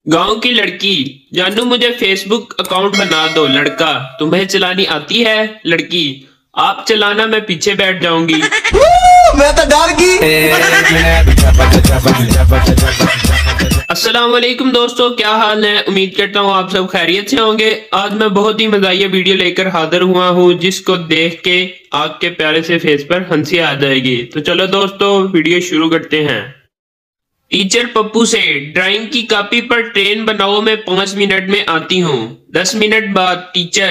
गांव की लड़की, जानू मुझे फेसबुक अकाउंट बना दो। लड़का, तुम्हें चलानी आती है? लड़की, आप चलाना, मैं पीछे बैठ जाऊंगी। मैं तो डर गई। अस्सलाम वालेकुम दोस्तों, क्या हाल है? उम्मीद करता हूँ आप सब खैरियत से होंगे। आज मैं बहुत ही मज़ाहिया वीडियो लेकर हाजिर हुआ हूँ, जिसको देख के आपके प्यारे से फेस पर हंसी आ जाएगी। तो चलो दोस्तों, वीडियो शुरू करते हैं। टीचर पप्पू से, ड्राइंग की कॉपी पर ट्रेन बनाओ, मैं 5 मिनट में आती हूँ। 10 मिनट बाद, टीचर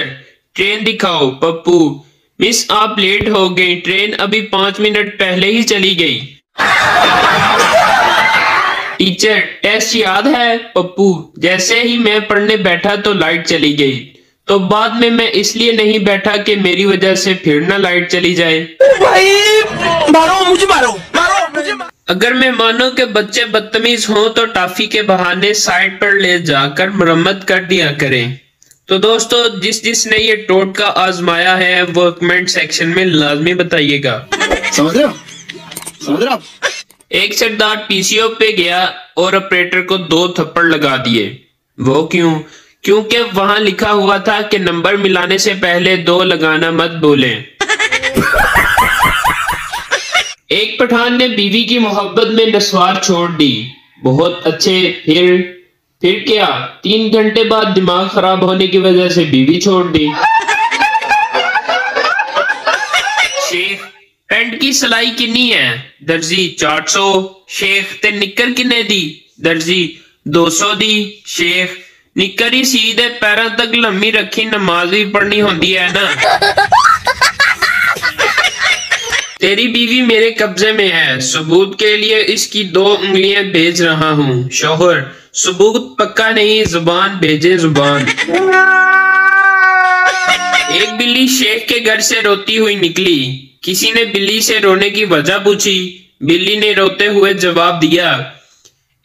ट्रेन दिखाओ। पप्पू, मिस आप लेट हो गई, ट्रेन अभी 5 मिनट पहले ही चली गई। टीचर, टेस्ट याद है? पप्पू, जैसे ही मैं पढ़ने बैठा तो लाइट चली गई, तो बाद में मैं इसलिए नहीं बैठा कि मेरी वजह से फिर ना लाइट चली जाए। भाई मारो मुझे, मारो मारो मुझे। अगर मेहमानों के बच्चे बदतमीज हों तो टॉफी के बहाने साइड पर ले जाकर मरम्मत कर दिया करें। तो दोस्तों, जिसने ये टोटका आजमाया है वो कमेंट सेक्शन में लाजमी बताइएगा। समझ रहे हो? एक सरदार पीसीओ पे गया और ऑपरेटर को 2 थप्पड़ लगा दिए। वो क्यों? क्योंकि वहां लिखा हुआ था कि नंबर मिलाने से पहले 2 लगाना मत भूलें। एक पठान ने बीवी की मोहब्बत में नस्वार छोड़ दी। बहुत अच्छे, फिर क्या? 3 घंटे बाद दिमाग खराब होने की वजह से बीवी छोड़ दी। शेख, पैंट की सिलाई कितनी है? दर्जी, 400। शेख, ते निक्कर किन्ने दी? दर्जी, 200 दी। शेख, निक्कर ही सीधे पैरों तक लम्मी रखी, नमाज भी पढ़नी होती है ना। तेरी बीवी मेरे कब्जे में है, सबूत के लिए इसकी 2 उंगलियां भेज रहा हूँ। शौहर, सबूत पक्का नहीं, जुबान भेजे जुबान। एक बिल्ली शेख के घर से रोती हुई निकली। किसी ने बिल्ली से रोने की वजह पूछी। बिल्ली ने रोते हुए जवाब दिया,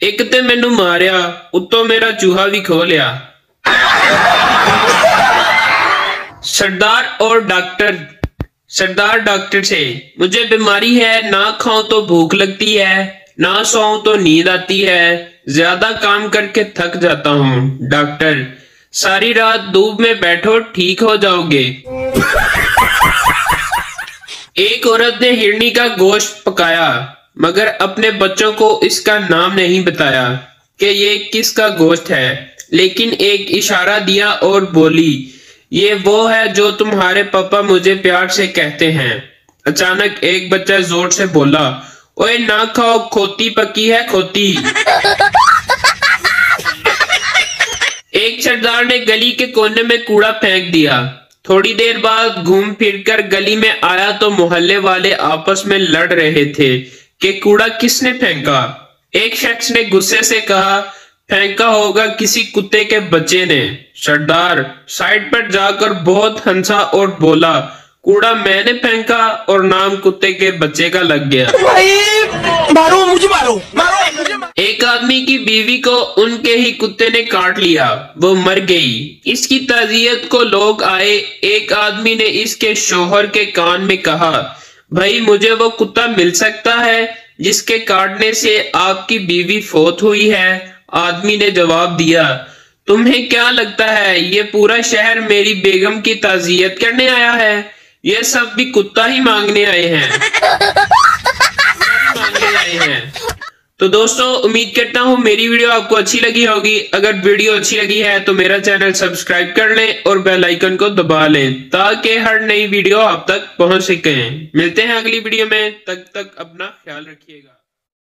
एक ते मैनू मारिया, उत्तों मेरा चूहा भी खो लिया। सरदार डॉक्टर से, मुझे बीमारी है, ना खाऊं तो भूख लगती है, ना सोऊं तो नींद आती है, ज्यादा काम करके थक जाता हूँ। डॉक्टर, सारी रात धूप में बैठो, ठीक हो जाओगे। एक औरत ने हिरनी का गोश्त पकाया, मगर अपने बच्चों को इसका नाम नहीं बताया कि ये किसका गोश्त है, लेकिन एक इशारा दिया और बोली, ये वो है जो तुम्हारे पापा मुझे प्यार से कहते हैं। अचानक एक बच्चा जोर से बोला, ओए ना खाओ, खोती पकी है खोती। एक सरदार ने गली के कोने में कूड़ा फेंक दिया। थोड़ी देर बाद घूम फिरकर गली में आया तो मोहल्ले वाले आपस में लड़ रहे थे कि कूड़ा किसने फेंका। एक शख्स ने गुस्से से कहा, फेंका होगा किसी कुत्ते के बच्चे ने। सरदार साइड पर जाकर बहुत हंसा और बोला, कूड़ा मैंने फेंका और नाम कुत्ते के बच्चे का लग गया। भाई मारो मुझे, मारो मुझे। एक आदमी की बीवी को उनके ही कुत्ते ने काट लिया, वो मर गई। इसकी ताज़ियत को लोग आए। एक आदमी ने इसके शौहर के कान में कहा, भाई मुझे वो कुत्ता मिल सकता है जिसके काटने से आपकी बीवी फौत हुई है? आदमी ने जवाब दिया, तुम्हें क्या लगता है ये पूरा शहर मेरी बेगम की ताज़ियत करने आया है? ये सब भी कुत्ता ही मांगने आए हैं। तो दोस्तों, उम्मीद करता हूँ मेरी वीडियो आपको अच्छी लगी होगी। अगर वीडियो अच्छी लगी है तो मेरा चैनल सब्सक्राइब कर लें और बेल आइकन को दबा लें, ताकि हर नई वीडियो आप तक पहुंच सके। मिलते हैं अगली वीडियो में, तब तक अपना ख्याल रखिएगा।